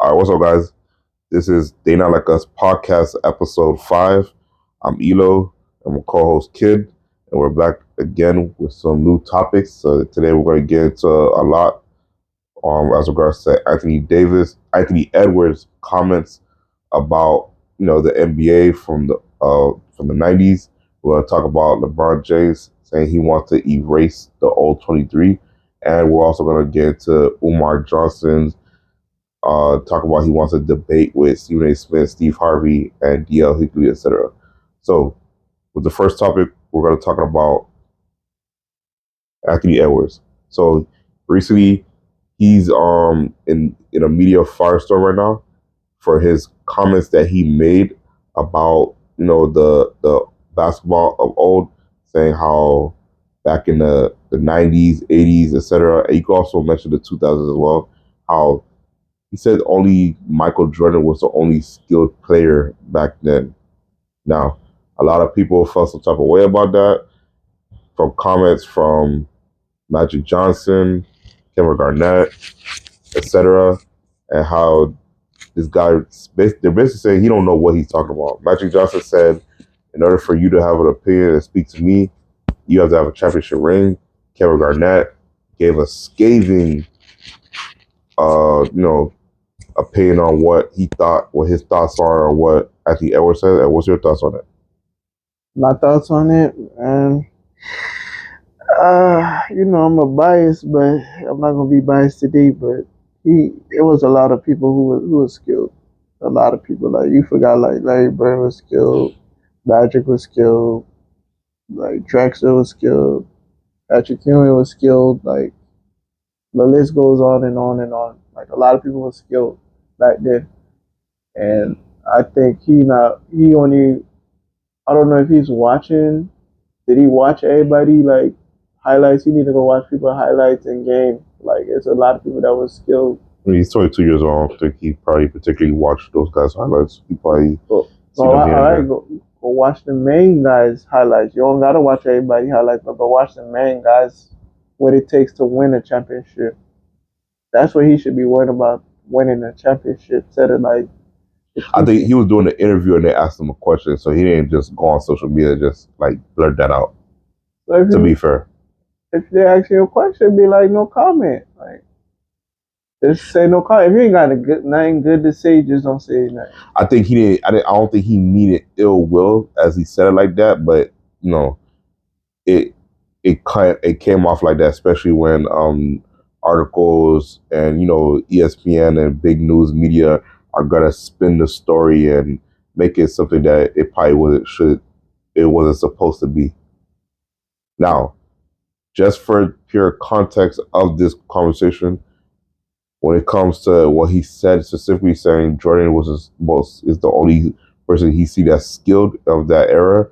All right, what's up, guys? This is They Not Like Us podcast, episode 5. I'm Elo, I'm a co-host Kid, and we're back again with some new topics. So today we're going to get into a lot as regards to Anthony Edwards comments about the NBA from the 90s. We're going to talk about LeBron James saying he wants to erase the old 23, and we're also going to get into Umar Johnson's talk about he wants to debate with Stephen A. Smith, Steve Harvey, and DL Hughley, etc. So, with the first topic, we're going to talk about Anthony Edwards. So, recently, he's in a media firestorm right now for his comments that he made about the basketball of old, saying how back in the 90s, 80s, etc. And you can also mention the 2000s as well, how he said only Michael Jordan was the only skilled player back then. Now, a lot of people felt some type of way about that from comments from Magic Johnson, Kevin Garnett, etc., and how this guy, they're basically saying he don't know what he's talking about. Magic Johnson said, in order for you to have an opinion and speak to me, you have to have a championship ring. Kevin Garnett gave a scathing, opinion on what his thoughts are, or what Anthony Edwards said. And what's your thoughts on it? My thoughts on it, I'm a bias, but I'm not gonna be biased today. But it was a lot of people who was skilled. A lot of people, like, you forgot, like Larry Bird was skilled, Magic was skilled, like Drexler was skilled, Patrick Ewing was skilled. Like, the list goes on and on and on. Like, a lot of people were skilled back then, and I think he only, I don't know if he's watching. Did he watch everybody, like, highlights? He need to go watch people highlights in game. Like, it's a lot of people that was skilled. I mean, he's 22 years old. I don't think he probably particularly watched those guys' highlights. He probably go watch the main guys' highlights. You don't gotta watch everybody highlights, but go watch the main guys, what it takes to win a championship. That's what he should be worried about, winning a championship. Instead of, like, I think he was doing the interview and they asked him a question, so he didn't just go on social media and just like blurt that out. So to be fair, if they ask you a question, be like, no comment. Like, just say no comment. If you ain't got nothing good to say, just don't say nothing. I think he didn't. I don't think he meant ill will as he said it like that, but it came off like that, especially when articles and ESPN and big news media are gonna spin the story and make it something that it probably wasn't supposed to be. Now, just for pure context of this conversation, when it comes to what he said, specifically saying Jordan is the only person he see that's skilled of that era,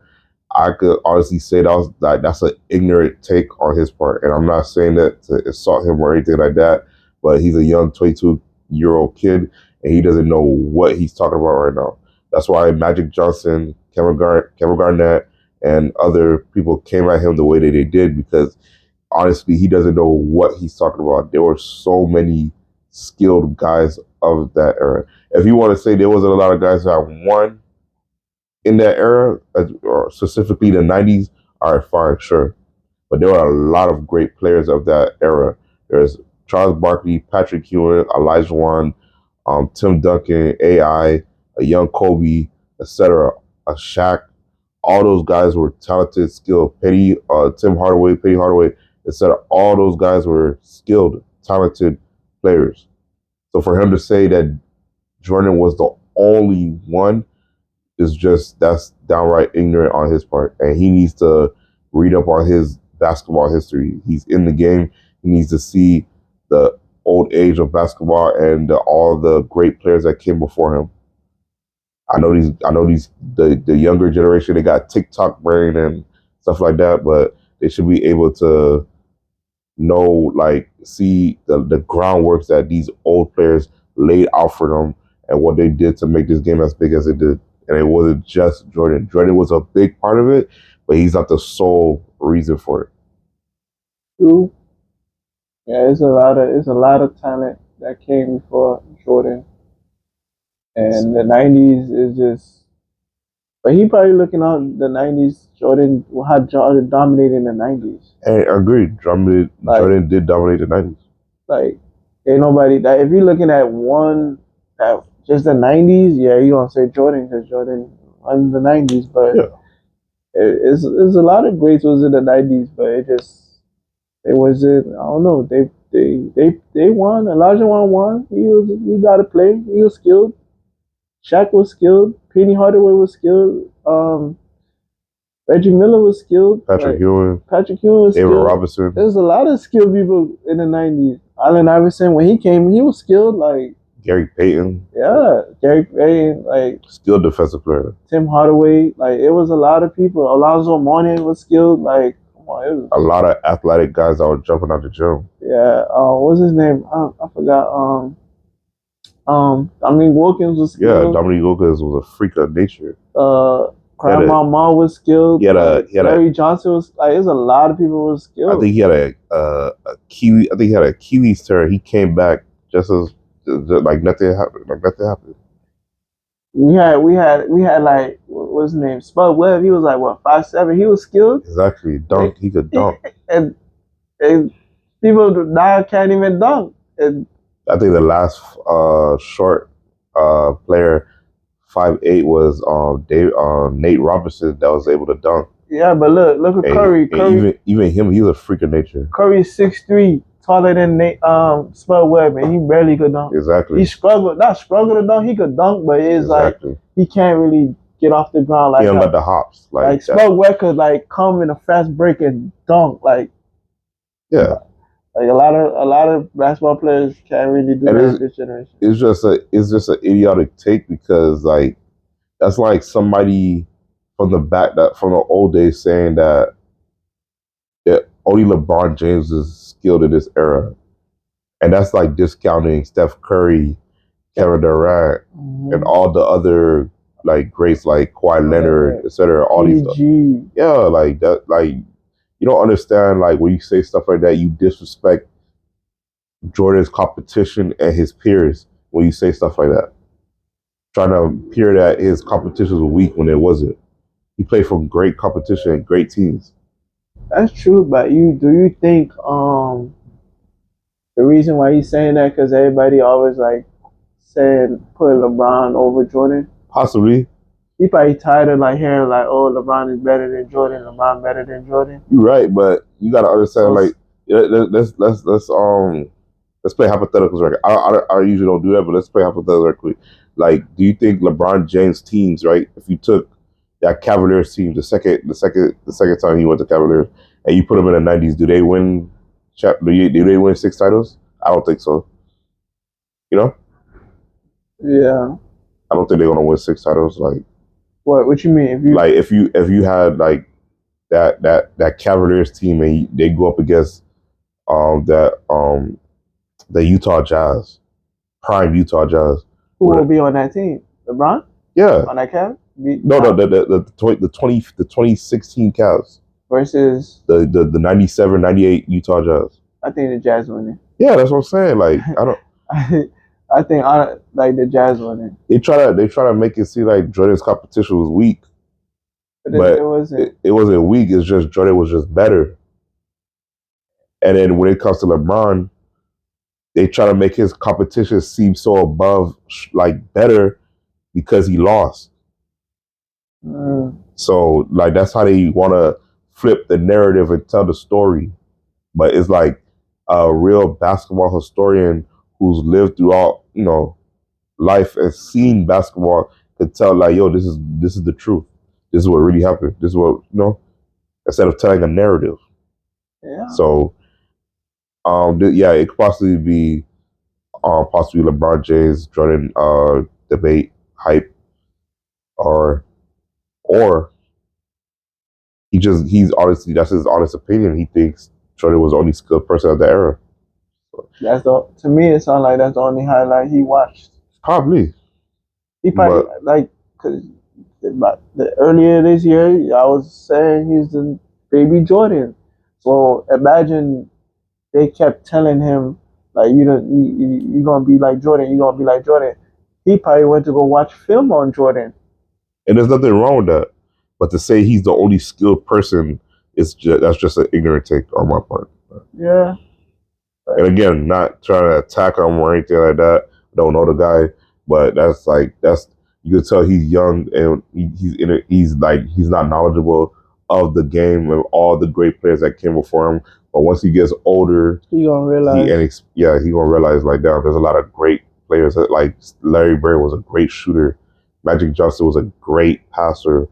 I could honestly say that's an ignorant take on his part, and I'm not saying that to insult him or anything like that. But he's a young 22-year-old kid, and he doesn't know what he's talking about right now. That's why Magic Johnson, Kevin Garnett, and other people came at him the way that they did, because honestly, he doesn't know what he's talking about. There were so many skilled guys of that era. If you want to say there wasn't a lot of guys that won in that era, or specifically the 90s, all right, fine, sure. But there were a lot of great players of that era. There's Charles Barkley, Patrick Ewing, Elijah Wan, Tim Duncan, AI, a young Kobe, etc., a Shaq. All those guys were talented, skilled. Penny Hardaway, etc. All those guys were skilled, talented players. So for him to say that Jordan was the only one that's downright ignorant on his part, and he needs to read up on his basketball history. He's in the game. He needs to see the old age of basketball and all the great players that came before him. I know the younger generation, they got TikTok brain and stuff like that, but they should be able to know, like, see the groundworks that these old players laid out for them and what they did to make this game as big as it did. And it wasn't just Jordan. Jordan was a big part of it, but he's not the sole reason for it. True. Yeah, it's a lot of talent that came before Jordan. And the '90s is just. But he probably looking out the '90s. Jordan, how Jordan dominated in the '90s. And I agree. Jordan did dominate the 90s. Like, ain't nobody that if you're looking at one that just the '90s, yeah, you gonna say Jordan because Jordan won the '90s. But Yeah. it's a lot of greats was in the '90s, but it wasn't. I don't know. They won. Elijah won. He got to play. He was skilled. Shaq was skilled. Penny Hardaway was skilled. Reggie Miller was skilled. Patrick Ewing. Patrick Ewing was David skilled. Robinson. There's a lot of skilled people in the '90s. Allen Iverson, when he came, he was skilled. Like Gary Payton. Yeah, Gary Payton, like skilled defensive player. Tim Hardaway, like it was a lot of people. Alonzo Mourning was skilled. Like come on, it was a lot of athletic guys that were jumping out the gym. Yeah. What's his name? I forgot. Dominique Wilkins was skilled. Yeah, Dominique Wilkins was a freak of nature. Grandma Ma was skilled. Larry Johnson was like. There's a lot of people who was skilled. I think he had a Kiwi. I think he had a Kiwis turn. He came back just as like nothing happened. Like nothing happened. We had like what's his name? Spud Webb. He was like what 5'7". He was skilled. Exactly. Dunk. He could dunk. And people now can't even dunk. And I think the last short player 5'8" was Nate Robinson that was able to dunk. Yeah, but look at Curry. Even him, he's a freak of nature. Curry's 6'3", taller than Nate Spud Webb, and he barely could dunk. Exactly. He struggled to dunk. He could dunk, but it's exactly. Like he can't really get off the ground like. He don't got the hops like Spud Webb could like come in a fast break and dunk like. Yeah. Like a lot of basketball players can't really do that in this generation. It's just an idiotic take because like that's like somebody from the old days saying that only LeBron James is skilled in this era, and that's like discounting Steph Curry, Kevin Durant, and all the other like greats like Kawhi Leonard, etc. All these, yeah, like that, like. You don't understand, like, when you say stuff like that, you disrespect Jordan's competition and his peers when you say stuff like that. Trying to appear that his competition was weak when it wasn't. He played for great competition and great teams. That's true, but do you think the reason why he's saying that because everybody always like saying put LeBron over Jordan? Possibly. He probably tired of like hearing like, oh, LeBron is better than Jordan. LeBron better than Jordan. You're right, but you gotta understand. Like, let's play hypotheticals. Right? I usually don't do that, but let's play hypotheticals right quick. Like, do you think LeBron James teams, right? If you took that Cavaliers team the second time he went to Cavaliers, and you put them in the '90s, do they win? Do they win 6 titles? I don't think so. You know? Yeah. I don't think they're gonna win 6 titles. Like. What you mean? If you had like that Cavaliers team and they go up against the Utah Jazz, prime Utah Jazz, who will be on that team? LeBron? Yeah, on that Cavs? No, the 2016 Cavs versus the 97, 98 Utah Jazz. I think the Jazz winning. Yeah, that's what I'm saying. Like I don't. I think like the Jazz winning. They try to make it seem like Jordan's competition was weak, but it wasn't. It wasn't weak. It's just Jordan was just better. And then when it comes to LeBron, they try to make his competition seem so above, like better, because he lost. So like that's how they want to flip the narrative and tell the story. But it's like a real basketball historian who's lived throughout, life and seen basketball could tell like, yo, this is the truth. This is what really happened. This is what, instead of telling a narrative. Yeah. So, it could possibly be LeBron James, Jordan debate, hype, or he's honestly, that's his honest opinion. He thinks Jordan was the only skilled person of the era. To me, it sounds like that's the only highlight he watched. Probably. He probably because earlier this year I was saying he's the baby Jordan. So imagine they kept telling him like you're gonna be like Jordan, you're gonna be like Jordan. He probably went to go watch film on Jordan. And there's nothing wrong with that. But to say he's the only skilled person, that's just an ignorant take on my part. Yeah. And again, not trying to attack him or anything like that. Don't know the guy, but that's you can tell he's young and he's not knowledgeable of the game and all the great players that came before him. But once he gets older, he gonna realize. He gonna realize like that there's a lot of great players that, like Larry Bird was a great shooter, Magic Johnson was a great passer,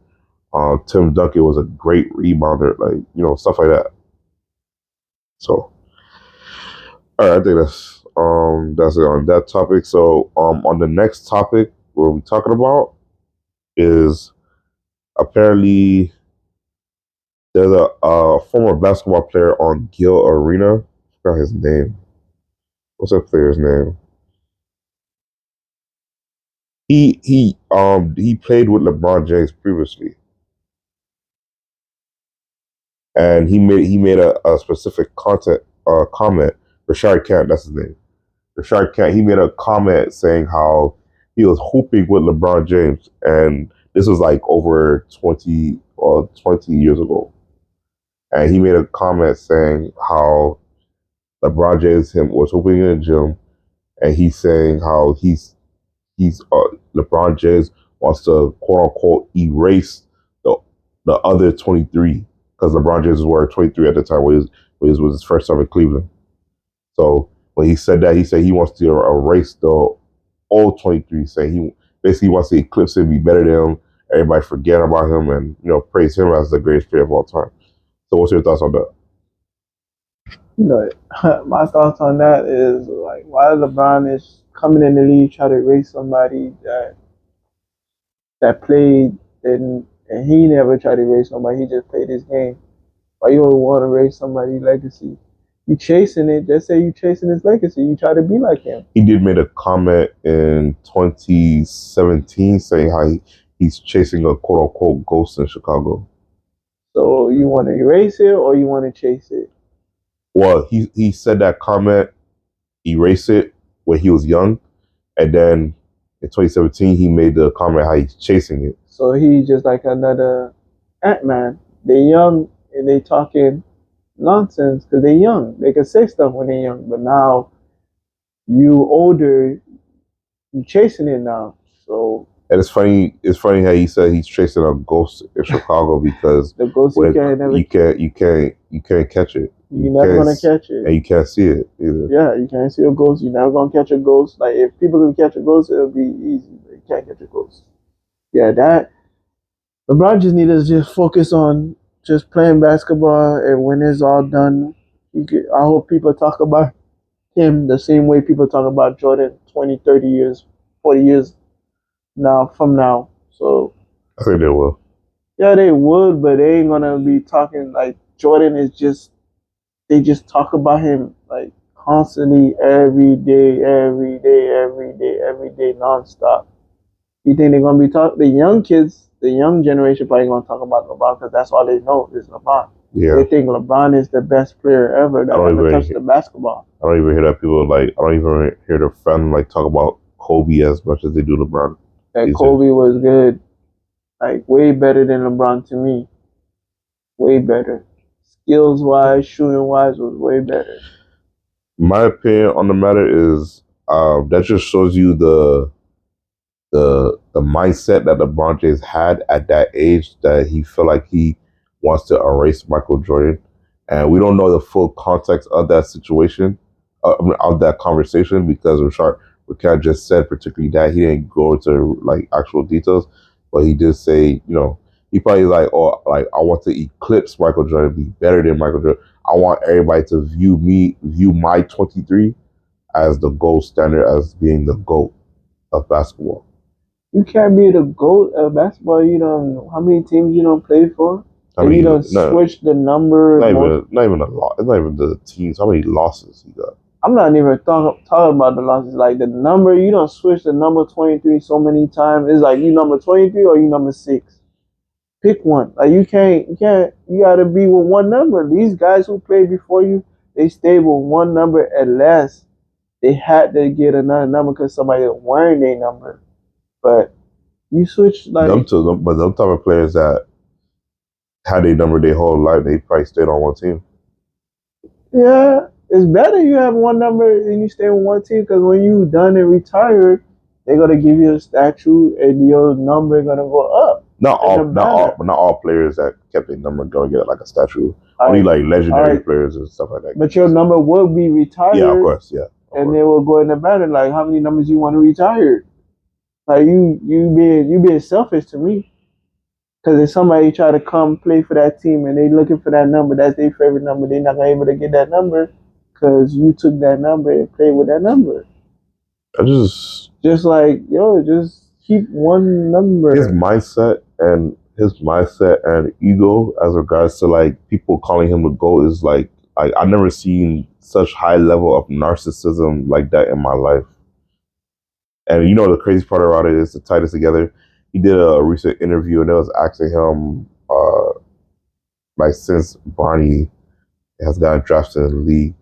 Tim Duncan was a great rebounder, like stuff like that. So. All right, I think that's it on that topic. So on the next topic, what we're talking about is apparently there's a former basketball player on Gil Arena. I forgot his name. What's that player's name? He played with LeBron James previously, and he made a specific comment. Rashard Kent, that's his name. Rashard Kent, he made a comment saying how he was hooping with LeBron James, and this was like over 20 years ago. And he made a comment saying how LeBron James was hooping in the gym, and he's saying how LeBron James wants to quote unquote erase the other 23 because LeBron James was 23 at the time when it was his first time in Cleveland. So when he said that, he said he wants to erase the old 23, saying he basically wants to eclipse him, be better than him, everybody forget about him, and praise him as the greatest player of all time. So what's your thoughts on that? My thoughts on that is like why LeBron is coming in the league try to erase somebody that played and he never tried to erase somebody, he just played his game. Why you don't want to erase somebody's legacy? You chasing it, just say you chasing his legacy. You try to be like him. He did make a comment in 2017 saying how he's chasing a quote unquote ghost in Chicago. So you want to erase it or you want to chase it? Well, he said that comment, erase it when he was young, and then in 2017 he made the comment how he's chasing it. So he's just like another Ant-Man. They're young and they talking nonsense because they're young. They can say stuff when they're young, but now you older, you chasing it now. So and it's funny how he said he's chasing a ghost in Chicago because the ghost you can't catch it. You're never gonna catch it, and you can't see it either. Yeah, you can't see a ghost. You're never gonna catch a ghost. Like if people can catch a ghost, it'll be easy. But you can't catch a ghost. Yeah, that LeBron just needs to just focus on just playing basketball, and when it's all done, I hope people talk about him the same way people talk about Jordan 20, 30 years, 40 years from now. So I think they will. Yeah, they would, but they ain't gonna be talking like Jordan is just. They just talk about him like constantly, every day, nonstop. You think they're gonna be talking? The young kids, the young generation, probably gonna talk about LeBron because that's all they know is LeBron. Yeah. They think LeBron is the best player ever that ever touched the basketball. I don't even hear that people I don't even hear their friends talk about Kobe as much as they do LeBron. That Kobe was good, like way better than LeBron to me. Way better. Skills wise, shooting wise, was way better. My opinion on the matter is that just shows you the mindset that LeBron James had at that age, that he felt like he wants to erase Michael Jordan, and we don't know the full context of that situation, of that conversation, because Rashard just said particularly that he didn't go into actual details, but he did say he probably I want to eclipse Michael Jordan, be better than Michael Jordan. I want everybody to view my 23 as the gold standard, as being the GOAT of basketball. You can't be the GOAT of basketball. You know how many teams you don't play for? You don't switch the number. Not even a lot. It's not even the teams. How many losses you got? I'm not even talking about the losses. Like the number, you don't switch the number 23 so many times. It's like you number 23 or you number 6. Pick one. Like you can't. You gotta be with one number. These guys who played before you, they stayed with one number unless they had to get another number because somebody was wearing their number. But you switch like but them type of players that had their number their whole life, they probably stayed on one team. yeah, it's better you have one number and you stay on one team because when you done and retired, they're gonna give you a statue and your number gonna go up. Not all players that kept their number gonna get like a statue. Only like legendary players and stuff like that. But your number will be retired. Yeah, of course, yeah. And they will go in the banner like how many numbers you want to retire. Like you being selfish to me. Because if somebody try to come play for that team and they looking for that number, that's their favorite number, they're not gonna be able to get that number because you took that number and played with that number. I just like just keep one number. His mindset and ego as regards to like people calling him the GOAT is like I've never seen such high level of narcissism like that in my life. And you know the crazy part about it is to tie this together. He did a recent interview and they was asking him like since Bronny has gotten drafted in the league,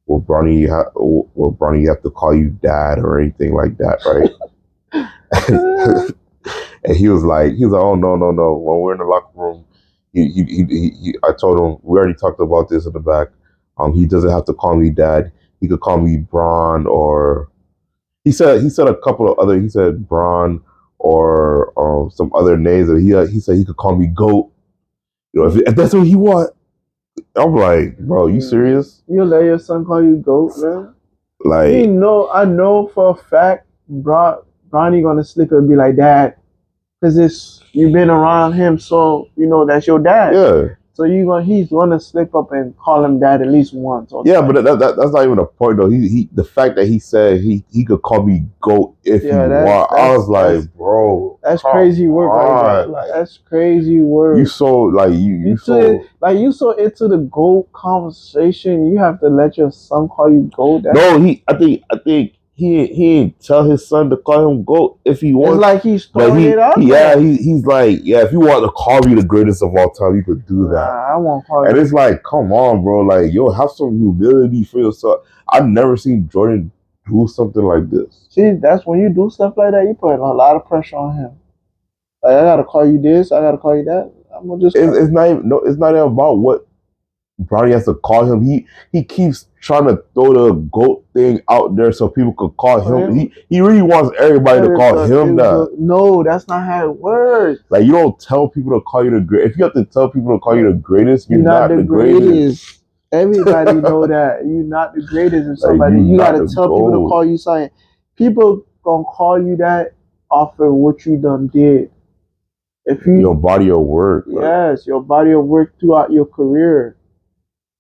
will Bronny have to call you dad or anything like that, right? And he was like, oh no. When we're in the locker room, I told him we already talked about this in the back. He doesn't have to call me dad. He could call me Bron, or he said a couple of other. He said Bron or some other names. He said he could call me GOAT. You know, if that's what he want. I'm like, bro, you serious? You let your son call you GOAT, man? Like, I know for a fact, Bronny gonna slip and be like, Dad, because you've been around him, so you know that's your dad. Yeah. So he's gonna slip up and call him dad at least once. Yeah, but that's not even a point though. He the fact that he said he could call me GOAT if he want. I was like, bro, that's crazy work. Like, that's crazy work. You so like you so into the GOAT conversation. You have to let your son call you GOAT. No, I think he ain't tell his son to call him GOAT if he wants. It's like he's throwing it out. Yeah, he's like, yeah, if you want to call me the greatest of all time, you could do that. I won't call you. And it's like, come on, bro. Like, yo, have some humility for yourself. I've never seen Jordan do something like this. See, that's when you do stuff like that, you put a lot of pressure on him. Like, I gotta call you this, I gotta call you that. I'm gonna just. It's not even about what Bronny has to call him. He keeps trying to throw the GOAT thing out there so people could call him. He really wants everybody to call him that. No, that's not how it works. Like, you don't tell people to call you the greatest. If you have to tell people to call you the greatest, you're not the greatest. Everybody know that you're not the greatest. If somebody, you gotta tell people to call you something. People gonna call you that off of what you done did. If your body of work. Yes, your body of work throughout your career.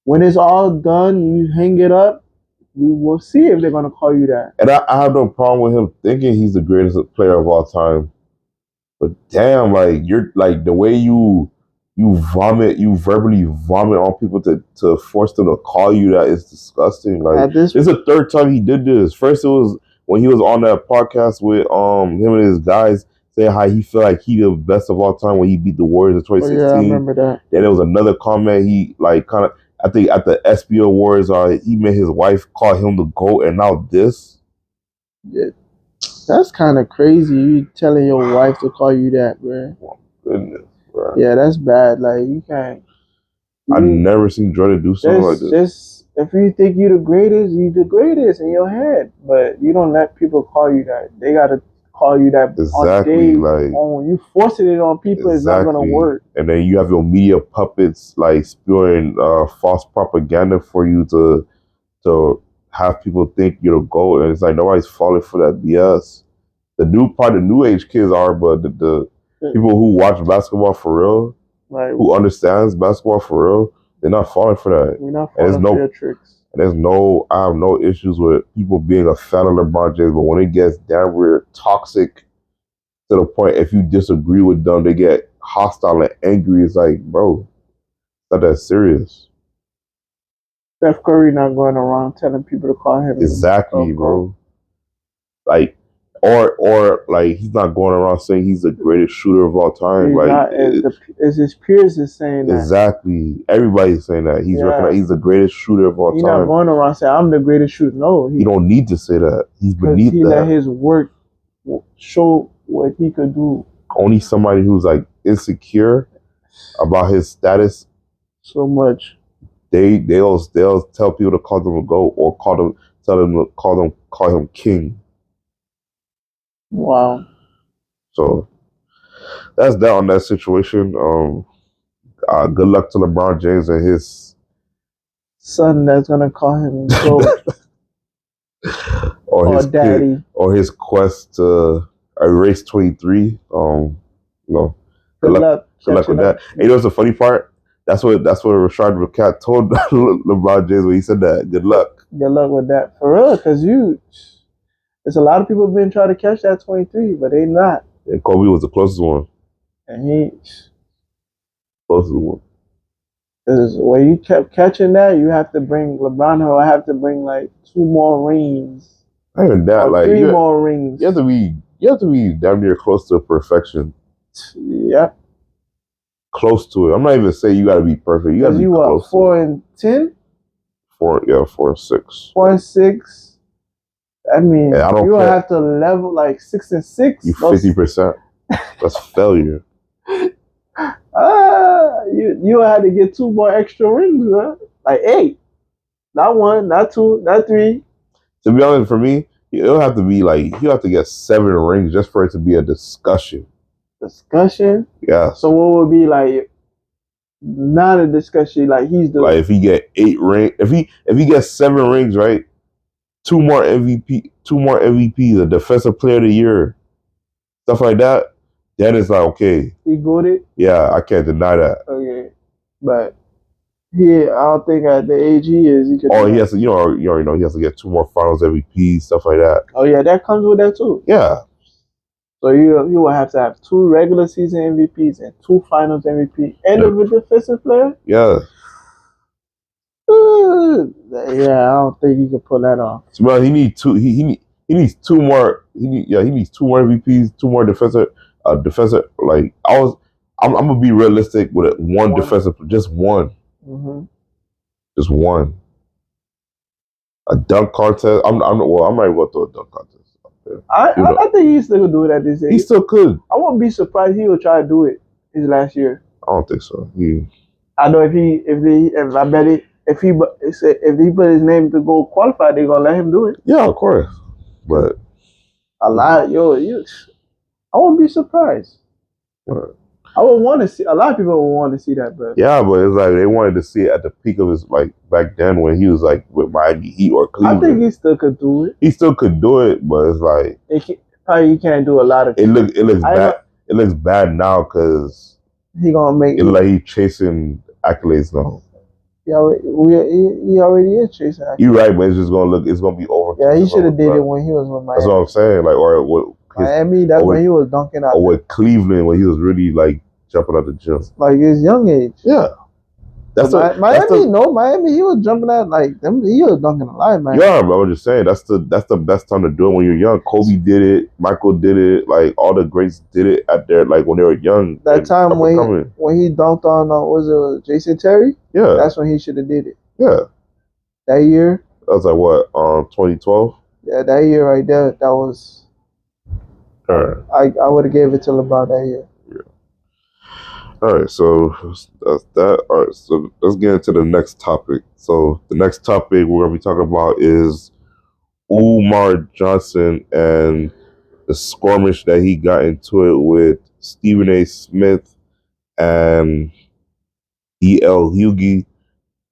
When it's all done, you hang it up, we will see if they're going to call you that. And I have no problem with him thinking he's the greatest player of all time. But damn, like, you're like the way you verbally vomit on people to force them to call you that is disgusting. Like, this is the third time he did this. First, it was when he was on that podcast with him and his guys saying how he felt like he the best of all time when he beat the Warriors in 2016. Oh, yeah, I remember that. Then there was another comment he like kind of. I think at the SB Awards, he made his wife call him the GOAT, and now this. Yeah, that's kind of crazy. You telling your wife to call you that, bro. Oh, goodness, bro. Yeah, that's bad. Like, you can't. I've never seen Jordan do something like this. Just if you think you're the greatest in your head, but you don't let people call you that. They gotta call you that on stage. Like, you forcing it on people is not gonna work. And then you have your media puppets like spewing false propaganda for you to have people think you're the GOAT, and it's like nobody's falling for that BS. The new age kids are, but the people who watch basketball for real, like, who understands basketball for real, they're not falling for that. We're not falling for your tricks. And I have no issues with people being a fan of LeBron James, but when it gets down real toxic to the point, if you disagree with them, they get hostile and angry. It's like, bro, it's not that serious. Steph Curry not going around telling people to call him. Exactly, bro. Like, or like he's not going around saying he's the greatest shooter of all time. He's like, not, as his peers is saying that. Exactly. Everybody's saying that. He's the greatest shooter of all time. He's not going around saying, I'm the greatest shooter. No. He don't need to say that. He's beneath that. He let his work show what he could do. Only somebody who's like insecure about his status so much. They'll tell people to call them a goat or tell them to call him king. Wow. So that's that on that situation. Good luck to LeBron James and his son that's gonna call him goat or his daddy kid, or his quest to erase 23. You know, good luck with that. And you know what's the funny part? That's what Rashad Rakat told LeBron James when he said that. Good luck. Good luck with that for real, because there's a lot of people been trying to catch that 23, but they not. And Kobe was the closest one. And he's closest one. Because when you kept catching that, you have to bring LeBron or have to bring like 2 more rings. Not even that, like 3 more rings. You have to be damn near close to perfection. Yep. Close to it. I'm not even saying you gotta be perfect. You gotta be close. 4 and 10? 4 and 6. 4 and 6. I mean, you don't have to level like 6 and 6. You 50%. That's failure. You had to get 2 more extra rings, huh? Like 8. Not 1, not 2, not 3. To be honest, for me, it'll have to be like you have to get 7 rings just for it to be a discussion. Discussion? Yeah. So what would be like not a discussion? Like he's the like if he get 8 rings, if he gets 7 rings, right? 2 more MVPs, a defensive player of the year, stuff like that. Then it's like okay, he got it. Yeah, I can't deny that. Okay, but I don't think at the age he is, he could. Oh, he has to. You already know he has to get 2 more Finals MVPs, stuff like that. Oh yeah, that comes with that too. Yeah. So you will have to have 2 regular season MVPs and 2 Finals MVP and a defensive player. Yeah. Yeah, I don't think he can pull that off. So, well, he needs 2. He needs 2 more. He needs 2 more MVPs, 2 more defensive. Like I'm gonna be realistic with it. One defensive, just one. Mm-hmm. Just one. A dunk contest. I'm not even going to throw a dunk contest. I think he still could do it at this age. He still could. I wouldn't be surprised he would try to do it his last year. I don't think so. I know if he put his name to go qualify, they're gonna let him do it. Yeah, of course. But I wouldn't be surprised. What? I would want to see. A lot of people would want to see that, but yeah, but it's like they wanted to see it at the peak of his like back then when he was like with Miami Heat or Cleveland. I think he still could do it. He still could do it, but it's like he can't do a lot of. It looks bad. It looks bad now because he gonna make it like he's chasing accolades now. He already is chasing accolades. You're right, but it's just gonna be over. Yeah, he should have did it when he was with Miami. That's what I'm saying. Like or with Miami, that's when he was dunking out. Or with Cleveland when he was really like jumping out the gym. Like his young age. Yeah. Miami, he was jumping out like them. He was dunking a lot, man. Yeah, but I was just saying that's the best time to do it when you're young. Kobe did it, Michael did it, like all the greats did it at their like when they were young. That time when he dunked on was it Jason Terry? Yeah, that's when he should have did it. Yeah, that year. That was like what 2012. Yeah, that year right there. That was. I would have gave it to LeBron that year. All right, so that's that. All right, so let's get into the next topic. So the next topic we're going to be talking about is Umar Johnson and the skirmish that he got into it with Stephen A. Smith and E.L. Hughey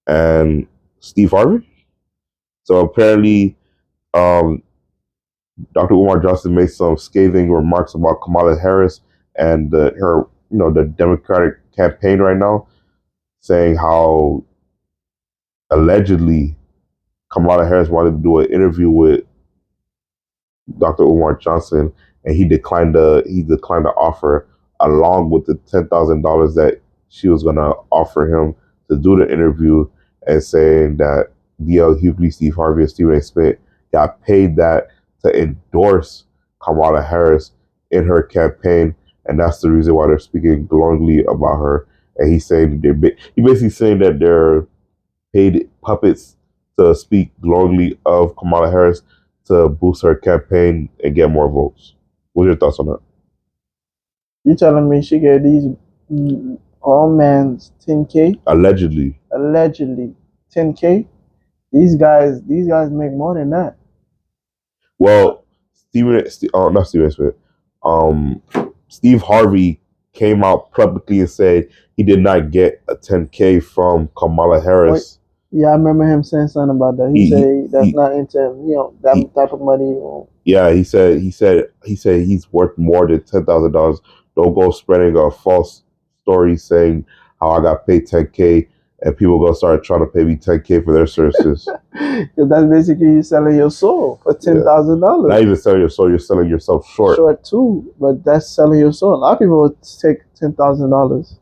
and Steve Harvey. So apparently, Dr. Umar Johnson made some scathing remarks about Kamala Harris and her the Democratic campaign right now, saying how allegedly Kamala Harris wanted to do an interview with Dr. Umar Johnson, and he declined the offer, along with the $10,000 that she was gonna offer him to do the interview, and saying that D.L. Hughley, Steve Harvey, and Stephen A. Smith got paid that to endorse Kamala Harris in her campaign. And that's the reason why they're speaking glowingly about her. And he's saying he basically saying that they're paid puppets to speak glowingly of Kamala Harris to boost her campaign and get more votes. What are your thoughts on that? You telling me she gave these all man's 10K allegedly. allegedly 10K? These guys make more than that. Well, not Stephen Smith. Um, Steve Harvey came out publicly and said he did not get a 10K from Kamala Harris. Yeah, I remember him saying something about that. He said that's not into that type of money. Yeah, he said he's worth more than $10,000. Don't go spreading a false story saying how I got paid 10K and people gonna start trying to pay me 10K for their services. Because that's basically you selling your soul for $10,000. Not even selling your soul, you're selling yourself short. Short too, but that's selling your soul. A lot of people would take $10,000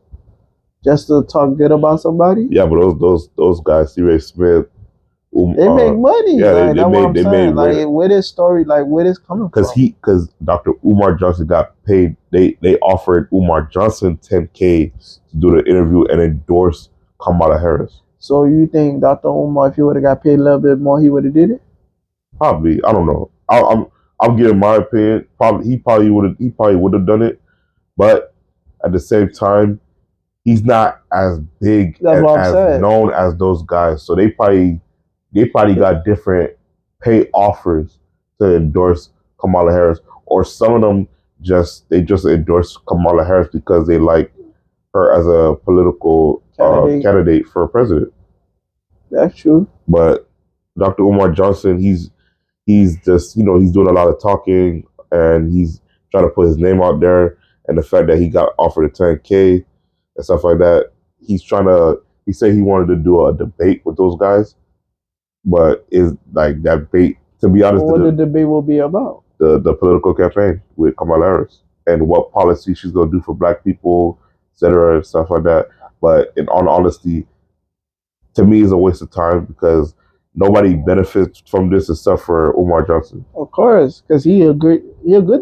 just to talk good about somebody. Yeah, but those guys, Stephen Smith, they make money. Yeah, like, they made like where this story, like where this coming from? Because Dr. Umar Johnson got paid. They offered Umar Johnson 10K to do the interview and endorse Kamala Harris. So you think Dr. Umar, if he would have got paid a little bit more, he would have did it? Probably. I don't know. I'm giving my opinion. He probably would have done it, but at the same time, he's not as big and as known as those guys. So they probably got different pay offers to endorse Kamala Harris, or some of them just endorse Kamala Harris because they like her as a political candidate for president. That's true. But Dr. Umar Johnson, he's just he's doing a lot of talking and he's trying to put his name out there, and the fact that he got offered a 10K and stuff like that, he said he wanted to do a debate with those guys, but is like that debate, to be honest, what the debate will be about? The political campaign with Kamala Harris and what policy she's going to do for black people, etc., and stuff like that. But in all honesty, to me, it's a waste of time because nobody benefits from this except for Umar Johnson. Of course, because he a good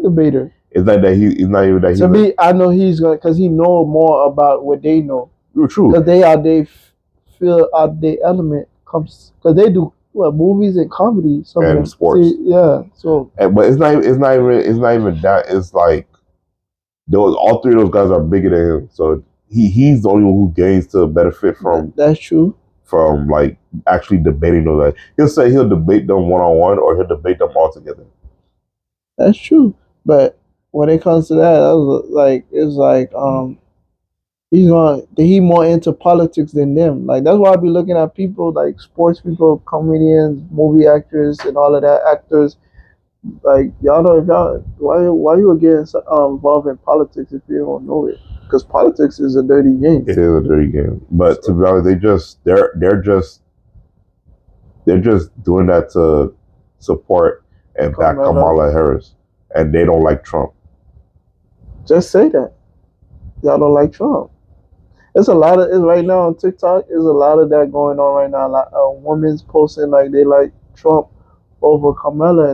debater. It's not that he's not even that. To me, I know he's gonna, because he know more about what they know. True. Because they feel out their element comes, because they do movies and comedy, and sports. Yeah. So, but it's not even that. It's like all three of those guys are bigger than him. So he's the only one who gains to benefit from. That's true. From like actually debating those guys. He'll say he'll debate them one-on-one or he'll debate them all together. That's true. But when it comes to that, it's like he more into politics than them. Like that's why I be looking at people like sports people, comedians, movie actors, and all of that actors. Like y'all know if y'all why you would get involved in politics if you don't know it? Because politics is a dirty game. It is a dirty game. But to be honest, they're just doing that to support and back Kamala Harris, and they don't like Trump. Just say that y'all don't like Trump. It's right now on TikTok. There's a lot of that going on right now. Like women's posting like they like Trump over Kamala,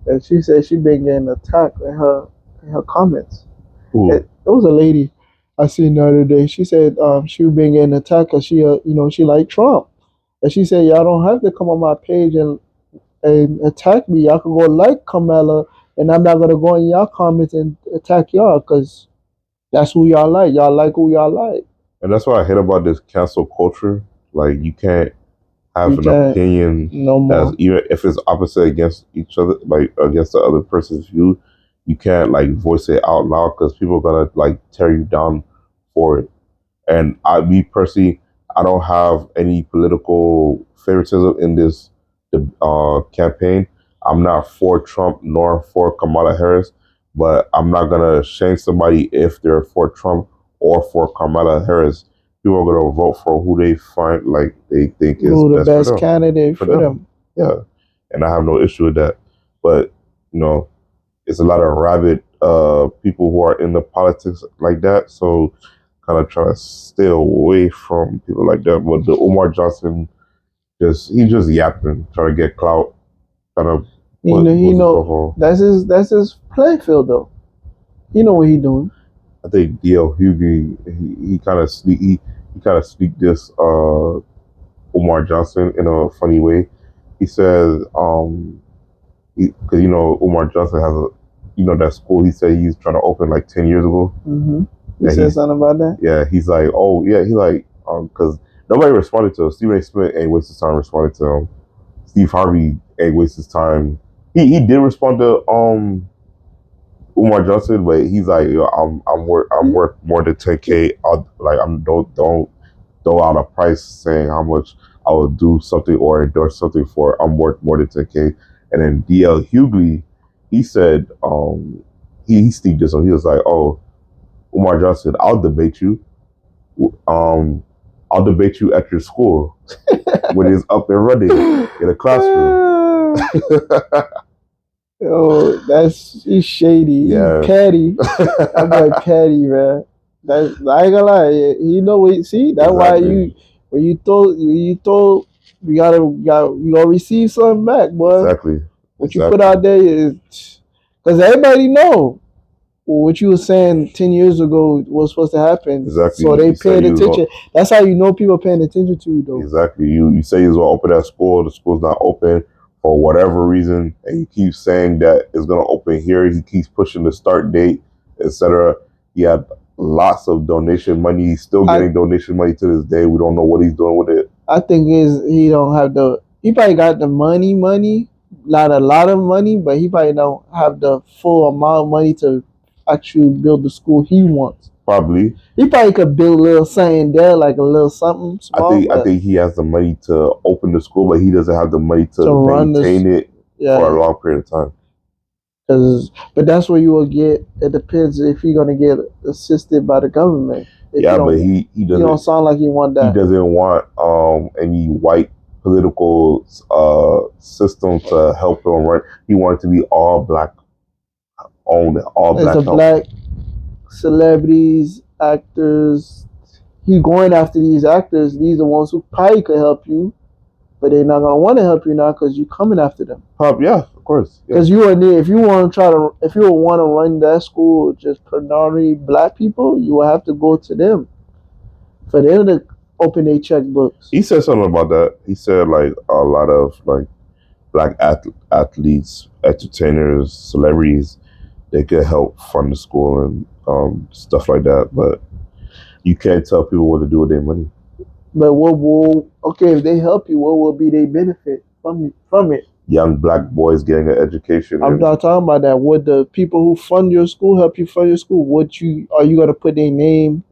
and she said she been getting attacked in her comments. It was a lady I seen the other day. She said she was being getting attacked because she liked Trump, and she said y'all don't have to come on my page and attack me. Y'all can go like Kamala, and I'm not gonna go in y'all comments and attack y'all because that's who y'all like. Y'all like who y'all like. And that's what I hate about this cancel culture. Like you can't have an opinion no more. Even if it's opposite against each other, like against the other person's view, you can't like voice it out loud because people are gonna like tear you down for it. And me personally, I don't have any political favoritism in this campaign. I'm not for Trump nor for Kamala Harris, but I'm not gonna shame somebody if they're for Trump or for Kamala Harris. People are gonna vote for who they find like they think is the best candidate for them. Yeah, and I have no issue with that. But it's a lot of rabid people who are in the politics like that. So kind of trying to stay away from people like that. But the Umar Johnson, he's just yapping, trying to get clout, trying to. That's his play field though. You know what he's doing. I think D.L. Hughley, he kind of sneaked this Umar Johnson in a funny way. He says, because Umar Johnson has you know, that school he said he's trying to open like 10 years ago. Mm-hmm. He said something about that? Yeah, he's like, oh, yeah, he like, because nobody responded to him. Stephen A. Smith ain't waste his time responding to him. Steve Harvey ain't waste his time. He did respond to Umar Johnson, but he's like, yo, I'm worth more than 10K. Like, I'm don't throw out a price saying how much I will do something or endorse something for. I'm worth more than 10K. And then DL Hughley, he said, he steeped this, so he was like, oh, Umar Johnson, I'll debate you. I'll debate you at your school when it's up and running in a classroom. Yo, he's shady. Yeah. He's petty. That boy petty, man. I ain't gonna lie. You know what? See, that's exactly. Why you throw, you gotta receive something back, boy. Exactly. What you put out there is, because everybody know what you were saying 10 years ago was supposed to happen. Exactly. So they paid attention. That's how you know people are paying attention to you, though. Exactly. You say you're gonna open that school, the school's not open for whatever reason, and you keep saying that it's gonna open here. He keeps pushing the start date, etc. He had lots of donation money. He's still getting donation money to this day. We don't know what he's doing with it. I think he don't have he probably got the money, not a lot of money, but he probably don't have the full amount of money to actually build the school he wants. Probably. He probably could build a little something there, like a little something small. I think he has the money to open the school, but he doesn't have the money to maintain it for a long period of time. But that's where you will get. It depends if you're gonna get assisted by the government. If but he doesn't. He don't sound like he want that. He doesn't want any white political system to help him run. He wanted to be all black owned, all black. It's black celebrities, actors. He going after these actors. These are the ones who probably could help you, but they're not gonna want to help you now because you're coming after them. Yeah, of course. Because you are there. If you want to run that school just predominantly black people, you will have to go to them for them to open their checkbooks. He said something about that. He said like a lot of like black athletes, entertainers, celebrities, they could help fund the school and stuff like that, but you can't tell people what to do with their money. But if they help you, what will be their benefit from it? Young black boys getting an education. I'm not talking about that. Would the people who fund your school help you fund your school? Are you gonna put their name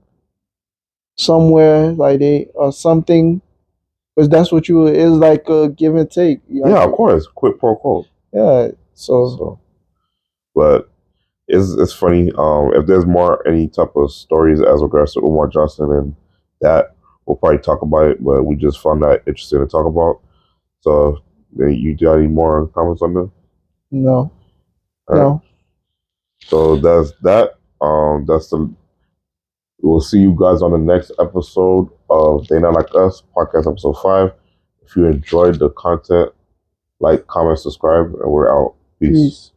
somewhere like or something? Because that's what is like a give and take. Yeah, of course, quid pro quo. Yeah, so. But it's funny. If there's any type of stories as regards to Umar Johnson and that, we'll probably talk about it. But we just found that interesting to talk about. So, you got any more comments on that? No. No. So that's that. We'll see you guys on the next episode of They Not Like Us, podcast episode 5. If you enjoyed the content, like, comment, subscribe, and we're out. Peace.